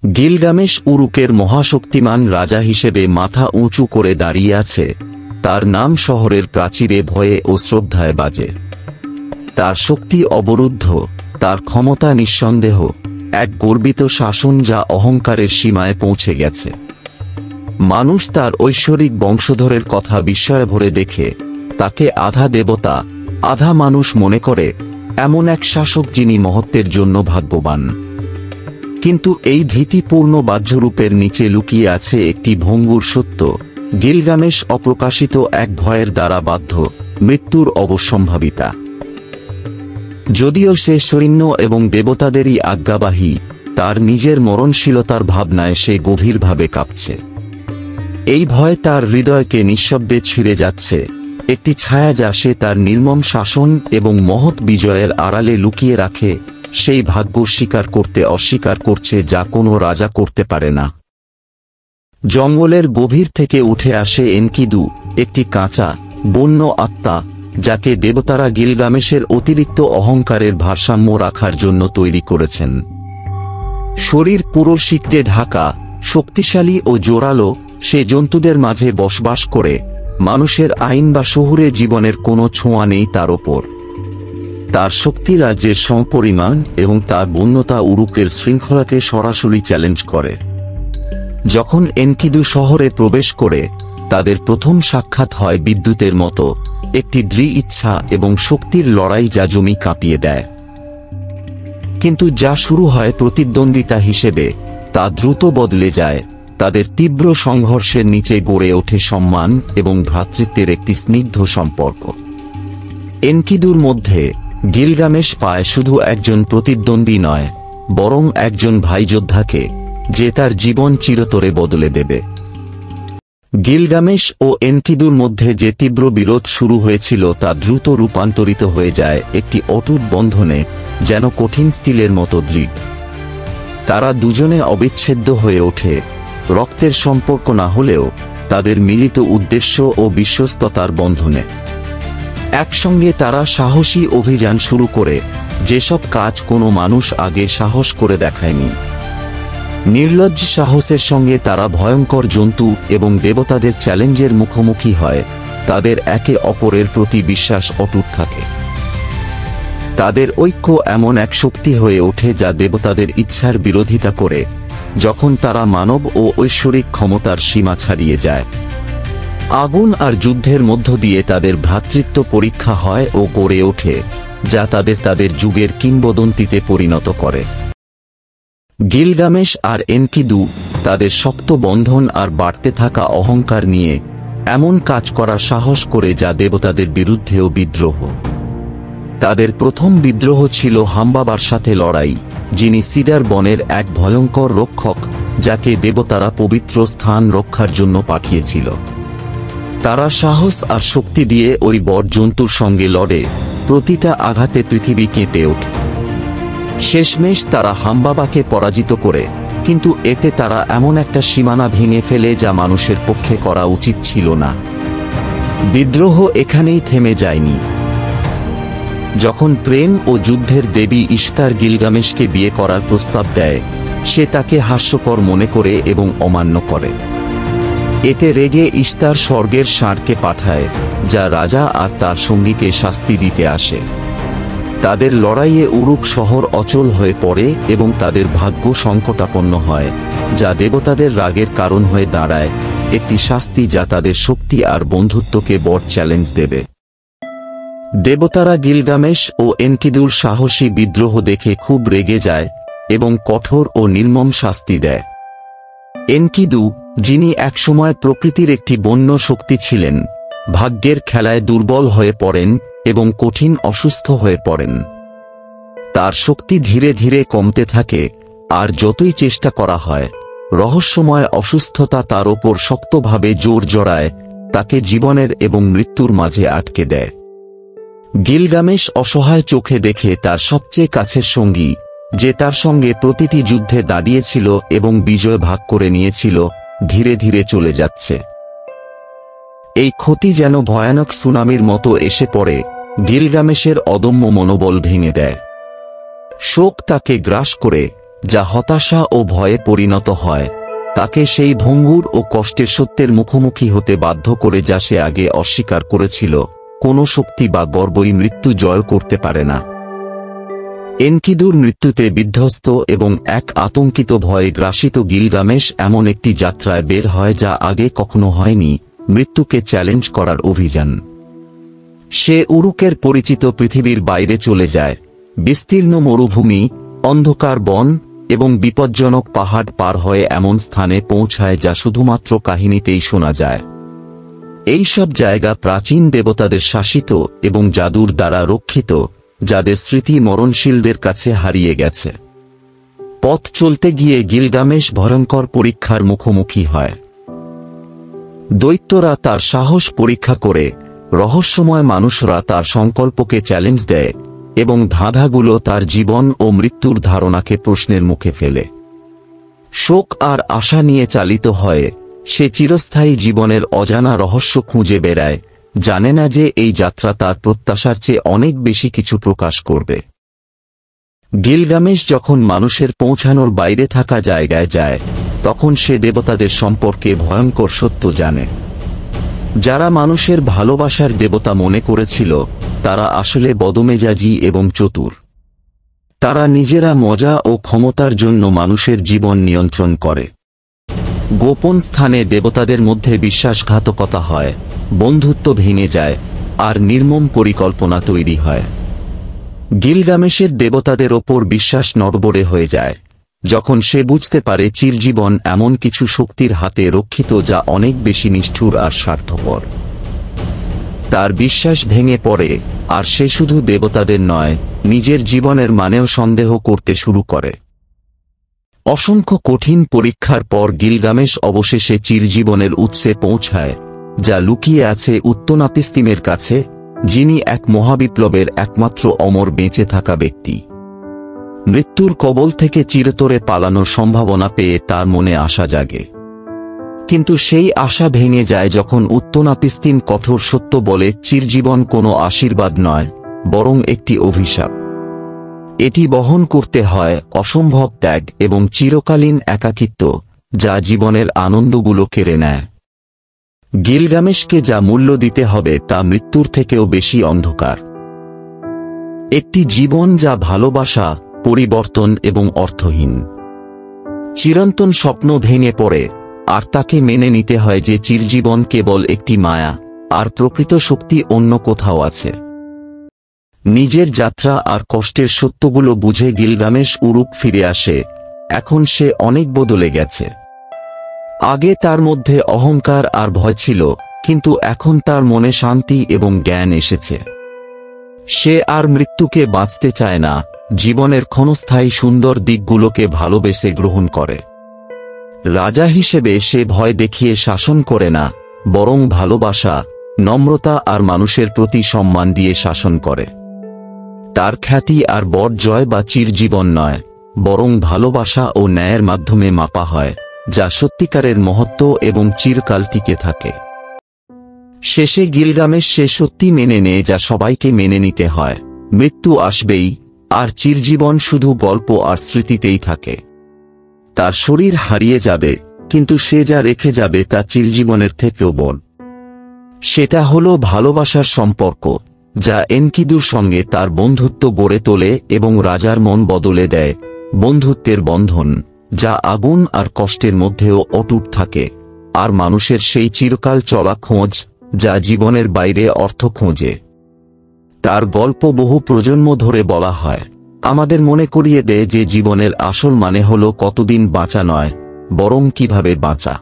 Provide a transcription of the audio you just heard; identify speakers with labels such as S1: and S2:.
S1: Gilgamesh উরুকের মহাশক্তিমান রাজা হিসেবে মাথা উঁচু করে দাঁড়িয়ে আছে। তার নাম শহরের প্রাচীরে ভয়ে ও শ্রদ্ধায় বাজে। তার শক্তি অবরুদ্ধ, তার ক্ষমতা নিঃসন্দেহ এক গর্বিত শাসন যা অহংকারের সীমায় পৌঁছে গেছে। মানুষ তার ঐশ্বরিক বংশধরের কথা বিস্ময়ে ভরে দেখে তাকে আধা দেবতা আধা মানুষ মনে করে, এমন এক শাসক যিনি মহত্বের জন্য ভাগ্যবান। কিন্তু এই ভীতিপূর্ণ বাহ্যরূপের নিচে লুকিয়ে আছে একটি ভঙ্গুর সত্য। গিলগামেশ অপ্রকাশিত এক ভয়ের দ্বারা বাধ্য, মৃত্যুর অবশ্যম্ভাবিতা। যদিও সে সৈন্য এবং দেবতাদেরই আজ্ঞাবাহী, তার নিজের মরণশীলতার ভাবনায় সে গভীরভাবে কাঁপছে। এই ভয় তার হৃদয়কে নিঃশব্দে ছিঁড়ে যাচ্ছে, একটি ছায়া যা সে তার নির্মম শাসন এবং মহৎ বিজয়ের আড়ালে লুকিয়ে রাখে, সেই ভাগ্য স্বীকার করতে অস্বীকার করছে যা কোনো রাজা করতে পারে না। জঙ্গলের গভীর থেকে উঠে আসে এনকিদু, একটি কাঁচা বন্য আত্মা যাকে দেবতারা গিলগামেশের অতিরিক্ত অহংকারের ভারসাম্য রাখার জন্য তৈরি করেছেন। শরীর পুরো শিকড়ে ঢাকা, শক্তিশালী ও জোরালো, সে জন্তুদের মাঝে বসবাস করে। মানুষের আইন বা শহুরে জীবনের কোনো ছোঁয়া নেই তার ওপর। তার শক্তি রাজ্যের সমপরিমাণ এবং তার বন্যতা উরুকের শৃঙ্খলাকে সরাসরি চ্যালেঞ্জ করে। যখন এনকিদু শহরে প্রবেশ করে, তাদের প্রথম সাক্ষাৎ হয় বিদ্যুতের মতো, একটি দৃঢ় ইচ্ছা এবং শক্তির লড়াই যা জমি কাঁপিয়ে দেয়। কিন্তু যা শুরু হয় প্রতিদ্বন্দ্বিতা হিসেবে, তা দ্রুত বদলে যায়। তাদের তীব্র সংঘর্ষের নিচে গড়ে ওঠে সম্মান এবং ভ্রাতৃত্বের একটি স্নিগ্ধ সম্পর্ক। এনকিদুর মধ্যে গিলগামেশ পায় শুধু একজন প্রতিদ্বন্দ্বী নয়, বরং একজন ভাইযোদ্ধাকে, যে তার জীবন চিরতরে বদলে দেবে। গিলগামেশ ও এনকিদুর মধ্যে যে তীব্র বিরোধ শুরু হয়েছিল তা দ্রুত রূপান্তরিত হয়ে যায় একটি অটুট বন্ধনে, যেন কঠিন স্টিলের মতো দৃঢ়। তারা দুজনে অবিচ্ছেদ্য হয়ে ওঠে, রক্তের সম্পর্ক না হলেও তাদের মিলিত উদ্দেশ্য ও বিশ্বস্ততার বন্ধনে। একসঙ্গে তারা সাহসী অভিযান শুরু করে, যেসব কাজ কোনো মানুষ আগে সাহস করে দেখায়নি। নির্লজ্জ সাহসের সঙ্গে তারা ভয়ঙ্কর জন্তু এবং দেবতাদের চ্যালেঞ্জের মুখোমুখি হয়। তাদের একে অপরের প্রতি বিশ্বাস অটুট থাকে। তাদের ঐক্য এমন এক শক্তি হয়ে ওঠে যা দেবতাদের ইচ্ছার বিরোধিতা করে, যখন তারা মানব ও ঐশ্বরিক ক্ষমতার সীমা ছাড়িয়ে যায়। আগুন আর যুদ্ধের মধ্য দিয়ে তাদের ভ্রাতৃত্ব পরীক্ষা হয় ও গড়ে ওঠে, যা তাদের যুগের কিংবদন্তিতে পরিণত করে। গিলগামেশ আর এনকিদু তাদের শক্ত বন্ধন আর বাড়তে থাকা অহংকার নিয়ে এমন কাজ করার সাহস করে যা দেবতাদের বিরুদ্ধেও বিদ্রোহ। তাদের প্রথম বিদ্রোহ ছিল হাম্বাবার সাথে লড়াই, যিনি সিডার বনের এক ভয়ঙ্কর রক্ষক, যাকে দেবতারা পবিত্র স্থান রক্ষার জন্য পাঠিয়েছিল। তারা সাহস আর শক্তি দিয়ে ওই বড় জন্তুর সঙ্গে লড়ে, প্রতিটা আঘাতে পৃথিবী কেঁপে ওঠে। শেষমেশ তারা হাম্বাবাকে পরাজিত করে, কিন্তু এতে তারা এমন একটা সীমানা ভেঙে ফেলে যা মানুষের পক্ষে করা উচিত ছিল না। বিদ্রোহ এখানেই থেমে যায়নি। যখন প্রেম ও যুদ্ধের দেবী ইশতার গিলগামেশকে বিয়ে করার প্রস্তাব দেয়, সে তাকে হাস্যকর মনে করে এবং অমান্য করে। এতে রেগে ইশতার স্বর্গের ষাঁড়কে পাঠায়, যা রাজা আর তার সঙ্গীকে শাস্তি দিতে আসে। তাদের লড়াইয়ে উরুক শহর অচল হয়ে পড়ে এবং তাদের ভাগ্য সংকটাপন্ন হয়, যা দেবতাদের রাগের কারণ হয়ে দাঁড়ায়, একটি শাস্তি যা তাদের শক্তি আর বন্ধুত্বকে বড় চ্যালেঞ্জ দেবে। দেবতারা গিলগামেশ ও এনকিদুর সাহসী বিদ্রোহ দেখে খুব রেগে যায় এবং কঠোর ও নির্মম শাস্তি দেয়। এনকিদু, যিনি একসময় প্রকৃতির একটি বন্য শক্তি ছিলেন, ভাগ্যের খেলায় দুর্বল হয়ে পড়েন এবং কঠিন অসুস্থ হয়ে পড়েন। তার শক্তি ধীরে ধীরে কমতে থাকে, আর যতই চেষ্টা করা হয়, রহস্যময় অসুস্থতা তার ওপর শক্তভাবে জোর জড়ায়, তাকে জীবনের এবং মৃত্যুর মাঝে আটকে দেয়। গিলগামেশ অসহায় চোখে দেখে তার সবচেয়ে কাছের সঙ্গী, যে তার সঙ্গে প্রতিটি যুদ্ধে দাঁড়িয়েছিল এবং বিজয় ভাগ করে নিয়েছিল, ধীরে ধীরে চলে যাচ্ছে। এই ক্ষতি যেন ভয়ানক সুনামির মতো এসে পড়ে, গিলগামেশের অদম্য মনোবল ভেঙে দেয়। শোক তাকে গ্রাস করে, যা হতাশা ও ভয়ে পরিণত হয়, তাকে সেই ভঙ্গুর ও কষ্টের সত্যের মুখোমুখি হতে বাধ্য করে যা সে আগে অস্বীকার করেছিল। কোনো শক্তি বা বর্বরী মৃত্যু জয় করতে পারে না। এনকিদুর মৃত্যুতে বিধ্বস্ত এবং এক আতঙ্কিত ভয়ে গ্রাসিত গিলগামেশ এমন একটি যাত্রায় বের হয় যা আগে কখনো হয়নি, মৃত্যুকে চ্যালেঞ্জ করার অভিযান। সে উরুকের পরিচিত পৃথিবীর বাইরে চলে যায়, বিস্তীর্ণ মরুভূমি, অন্ধকার বন এবং বিপজ্জনক পাহাড় পার হয়ে এমন স্থানে পৌঁছায় যা শুধুমাত্র কাহিনীতেই শোনা যায়। এই সব জায়গা প্রাচীন দেবতাদের শাসিত এবং জাদুর দ্বারা রক্ষিত, যাদের স্মৃতি মরণশীলদের কাছে হারিয়ে গেছে। পথ চলতে গিয়ে গিলগামেশ ভয়ঙ্কর পরীক্ষার মুখোমুখি হয়। দৈত্যরা তার সাহস পরীক্ষা করে, রহস্যময় মানুষরা তার সংকল্পকে চ্যালেঞ্জ দেয় এবং ধাঁধাগুলো তার জীবন ও মৃত্যুর ধারণাকে প্রশ্নের মুখে ফেলে। শোক আর আশা নিয়ে চালিত হয়, সে চিরস্থায়ী জীবনের অজানা রহস্য খুঁজে বেড়ায়, জানে না যে এই যাত্রা তার প্রত্যাশার চেয়ে অনেক বেশি কিছু প্রকাশ করবে। গিলগামেশ যখন মানুষের পৌঁছানোর বাইরে থাকা জায়গায় যায়, তখন সে দেবতাদের সম্পর্কে ভয়ঙ্কর সত্য জানে। যারা মানুষের ভালোবাসার দেবতা মনে করেছিল, তারা আসলে বদমেজাজি এবং চতুর। তারা নিজেরা মজা ও ক্ষমতার জন্য মানুষের জীবন নিয়ন্ত্রণ করে। গোপন স্থানে দেবতাদের মধ্যে বিশ্বাসঘাতকতা হয়, বন্ধুত্ব ভেঙে যায়, আর নির্মম পরিকল্পনা তৈরি হয়। গিলগামেশের দেবতাদের ওপর বিশ্বাস নড়বড়ে হয়ে যায় যখন সে বুঝতে পারে চিরজীবন এমন কিছু শক্তির হাতে রক্ষিত যা অনেক বেশি নিষ্ঠুর আর স্বার্থপর। তার বিশ্বাস ভেঙে পড়ে, আর সে শুধু দেবতাদের নয়, নিজের জীবনের মানেও সন্দেহ করতে শুরু করে। অসংখ্য কঠিন পরীক্ষার পর গিলগামেশ অবশেষে চিরজীবনের উৎসে পৌঁছায়, যা লুকিয়ে আছে উত্তনাপিস্তিমের কাছে, যিনি এক মহাবিপ্লবের একমাত্র অমর বেঁচে থাকা ব্যক্তি। মৃত্যুর কবল থেকে চিরতরে পালানোর সম্ভাবনা পেয়ে তার মনে আশা জাগে, কিন্তু সেই আশা ভেঙে যায় যখন উত্তনাপিস্তিম কঠোর সত্য বলে চিরজীবন কোনো আশীর্বাদ নয়, বরং একটি অভিশাপ। এটি বহন করতে হয় অসম্ভব ত্যাগ এবং চিরকালীন একাকিত্ব, যা জীবনের আনন্দগুলো কেড়ে নেয়। গিলগামেশকে যা মূল্য দিতে হবে তা মৃত্যুর থেকেও বেশি অন্ধকার। একটি জীবন যা ভালোবাসা, পরিবর্তন এবং অর্থহীন। চিরন্তন স্বপ্ন ভেঙে পড়ে, আর তাকে মেনে নিতে হয় যে চিরজীবন কেবল একটি মায়া, আর প্রকৃত শক্তি অন্য কোথাও আছে। নিজের যাত্রা আর কষ্টের সত্যগুলো বুঝে গিলগামেশ উরুক ফিরে আসে। এখন সে অনেক বদলে গেছে। আগে তার মধ্যে অহংকার আর ভয় ছিল, কিন্তু এখন তার মনে শান্তি এবং জ্ঞান এসেছে। সে আর মৃত্যুকে বাঁচতে চায় না, জীবনের ক্ষণস্থায়ী সুন্দর দিকগুলোকে ভালোবেসে গ্রহণ করে। রাজা হিসেবে সে ভয় দেখিয়ে শাসন করে না, বরং ভালোবাসা, নম্রতা আর মানুষের প্রতি সম্মান দিয়ে শাসন করে। তার খ্যাতি আর বড় জয় বা চিরজীবন নয়, বরং ভালোবাসা ও ন্যায়ের মাধ্যমে মাপা হয়, যা সত্যিকারের মহত্ব এবং চিরকাল টিকে থাকে। শেষে গিলগামেশ সে সত্যি মেনে নেয় যা সবাইকে মেনে নিতে হয়, মৃত্যু আসবেই, আর চিরজীবন শুধু গল্প আর স্মৃতিতেই থাকে। তার শরীর হারিয়ে যাবে, কিন্তু সে যা রেখে যাবে তা চিরজীবনের থেকেও বড়। সেটা হলো ভালোবাসার সম্পর্ক, যা এনকিদুর সঙ্গে তার বন্ধুত্ব গড়ে তোলে এবং রাজার মন বদলে দেয়। বন্ধুত্বের বন্ধন, যা আগুন আর কষ্টের মধ্যেও অটুট থাকে, আর মানুষের সেই চিরকাল চলা খোঁজ, যা জীবনের বাইরে অর্থ খোঁজে। তার গল্প বহু প্রজন্ম ধরে বলা হয়, আমাদের মনে করিয়ে দেয় যে জীবনের আসল মানে হলো কতদিন বাঁচা নয়, বরং কিভাবে বাঁচা।